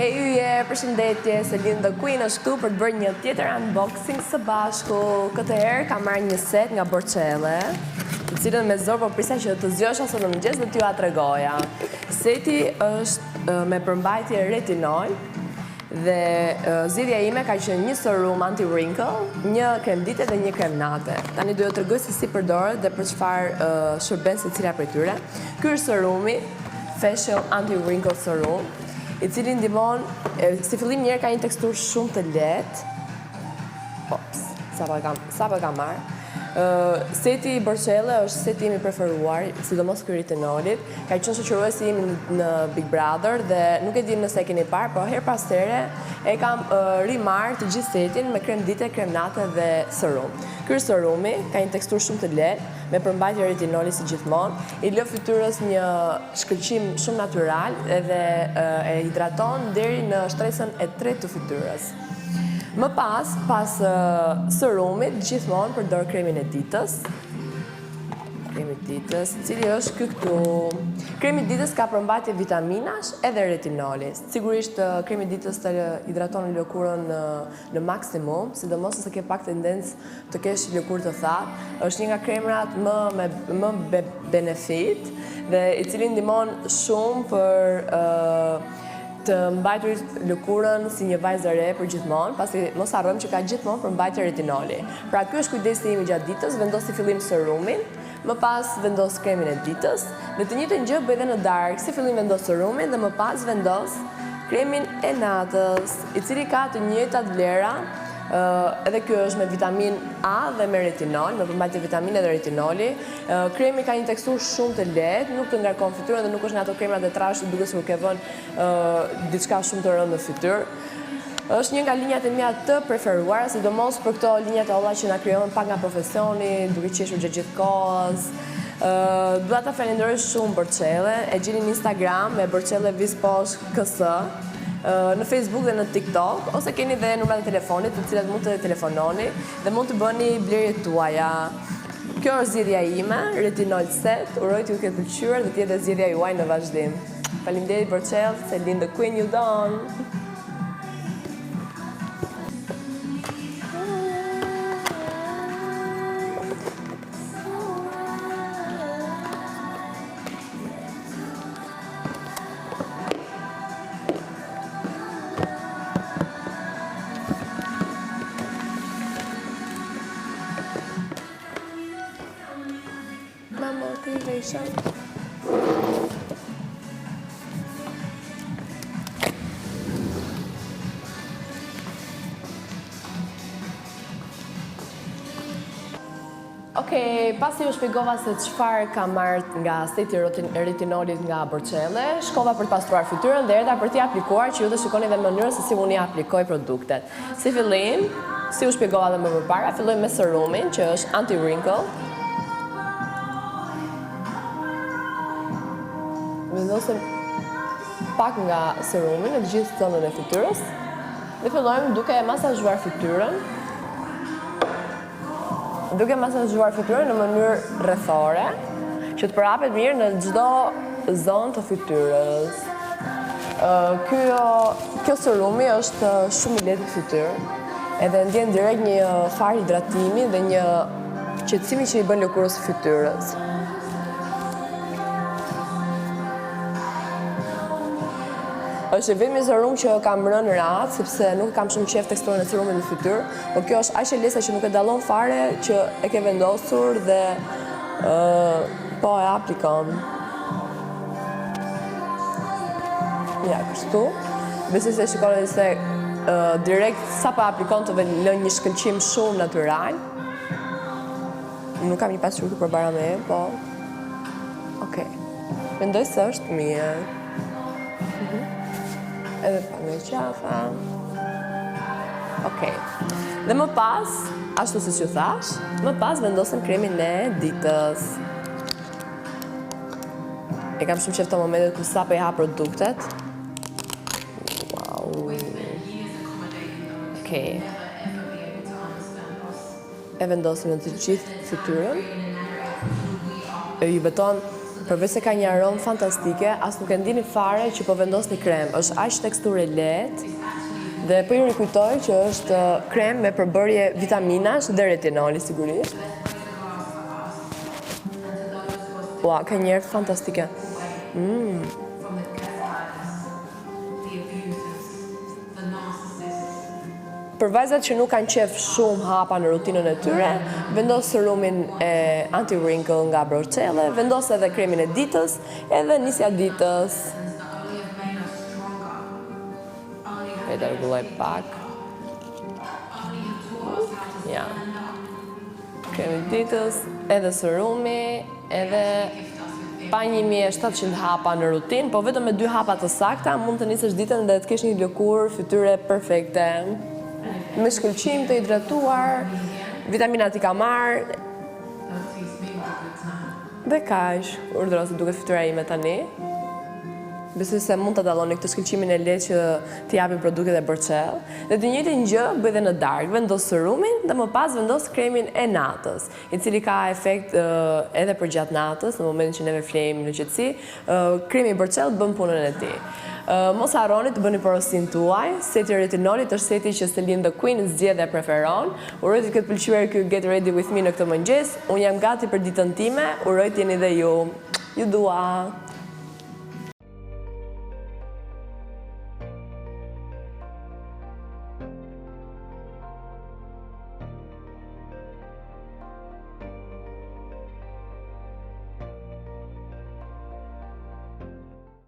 Hej yje, përshëndetje, Selin the Queen është këtu për të bërë një tjetër unboxing së bashku. Këtë herë kam marrë një set nga Borçelle, të cilën me zor po prisa që të zgjohesha sot në mëngjes dhe t'ju tregoja. Seti është me përmbajtje retinol dhe zgjidhja ime ka qenë një serum anti-wrinkle, një krem dite dhe një krem nate. Tani do t'ju tregoj se si përdoret dhe për çfarë shërben secila prej tyre. Ky është serumi Facial Anti-Wrinkle Serum, i cili ndihmon, si fillim njerë ka një teksturë shumë të lehtë. Ops, sapo e kam marrë. Seti i Borçelle është seti im i preferuar, sidomos ky retinolit. Ka qenë shoqëruesi im në Big Brother dhe nuk e di nëse e keni parë, por her pas here e kam rimarrë të gjithë setin me krem dite, krem nate dhe serum. Ky serumi ka një teksturë shumë të lehtë, me përmbajtje retinoli si gjithmonë, i lë fytyrës një shkëlqim shumë natyral edhe e hidraton deri në shtresën e 3 të fytyrës. Më pas serumit, gjithmonë përdor kremin e ditës. Kremi i ditës, i cili është këtu. Kremi i ditës ka përmbajtje vitaminash edhe retinoli. Sigurisht kremi i ditës të hidraton lëkurën në maksimum, sidomos nëse ke pak tendencë të kesh lëkurë të thatë. Është një nga kremrat më benefit dhe i cili ndihmon shumë për të mbajtur lëkurën si një vajzë e re për gjithmonë, pasi mos harrojmë që ka gjithmonë përmbajtje retinoli. Pra ky është kujdesi im i gjatë ditës, vendos si fillim serumin, më pas vendos kremin e ditës, dhe të njëjtën gjë bëj edhe në darkë, si fillim vendos serumin dhe më pas vendos kremin e natës, i cili ka të njëjtat vlera, edhe kjo është me vitamin A dhe me retinol, me përmbajtje vitamine dhe retinoli. Kremi ka një teksturë shumë të lehtë, nuk të ngarkon fytyrën dhe nuk është nga ato kremrat e trashë duke sikur ke vënë diçka shumë të rëndë në fytyrë. Është një nga linjat e mia të preferuara, sidomos për këto linjat e olla që na krijojnë pak nga profesioni, duke qeshur gjatë gjithë kohës. Dua ta falenderoj shumë Borçelle, e gjeni në Instagram me Borçelle Visposh KS. Në Facebook dhe në TikTok, ose keni dhe numrat e telefonit të cilat mund të telefononi dhe mund të bëni blerjet tuaja. Kjo është zgjedhja ime, retinol set, uroj t'ju ketë pëlqyer dhe të jetë zgjedhja juaj në vazhdim. Faleminderit Borçelle, Selin the Queen, you done. Motivation. Okej, pasi ju shpjegova se çfarë kam marrë nga seti retinolit nga Borçelle, shkova për të pastruar fytyrën dhe erdha për t'i aplikuar, që ju të shikoni dhe mënyrën se si unë i aplikoj produktet. Si fillim, si u shpjegova dhe më përpara, fillojmë me serumin, që është anti-wrinkle. Vendosim pak nga serumi në të gjithë zonën e fytyrës dhe fillojmë duke masazhuar fytyrën. Duke masazhuar fytyrën në mënyrë rrethore, që të përhapet mirë në çdo zonë të fytyrës. Kjo serumi është shumë i lehtë në fytyrë, edhe ndjen direkt një farë hidratimi dhe një qetësimi që i bën lëkurës së fytyrës. Është vetëm serum që kam rënë rahat, sepse nuk kam shumë qejf teksturën e serumit në fytyrë, por kjo është aq e lehtë që nuk e dallon fare që e ke vendosur dhe po e aplikon. Ja, kështu. Besoj se shikoni se direkt sa po aplikon të lën një shkëlqim shumë natyral. Nuk kam një pasqyrë përbara me, po. Okej. Mendoj se është mirë. Edhe pa me qafa. Okej. Dhe më pas, ashtu si që thash, më pas vendosem kremin e ditës. E kam shumë qef të momentet ku sa po i ha produktet. Wow. Okej. E vendosim në të gjithë fytyrën. Ju beton Përveç se ka një aromë fantastike, as nuk e ndini fare që po vendosni krem. Është aq teksturë lehtë dhe po ju rikujtoj që është krem me përbërje vitaminash dhe retinoli sigurisht. Ua, ka një erë fantastike. Për vajzat që nuk kanë qef shumë hapa në rutinën e tyre, vendos serumin e anti-wrinkle nga Borcelle, vendos edhe kremin e ditës, edhe nisja ditës. E të rregulloj pak. Ja. Kremi ditës, edhe serumi, edhe pa 1700 hapa në rutinë, po vetëm me 2 hapa të sakta mund të nisësh ditën dhe të kesh një lëkurë fytyre perfekte. Me shkëlqim të hidratuar, vitaminat i ka marrë. Dhe kaq, urdhëro se duket fytyra ime tani. Besoj se mund të dalloni këtë shkëlqimin e lehtë që t'i japin produktet e Borcelle. Dhe të njëjtin gjë bëj edhe në darkë, vendos serumin dhe më pas vendos kremin e natës, i cili ka efekt edhe për gjatë natës, në momentin që neve flejmë në qetësi, kremi i Borcelle bën punën e tij. Mos harroni të bëni porosin tuaj, seti retinolit është seti që Celine the Queen zgjedh dhe preferon. Uroj të ketë pëlqyer ky Get Ready With Me në këtë mëngjes. Unë jam gati për ditën time, uroj të jeni dhe ju. Ju dua!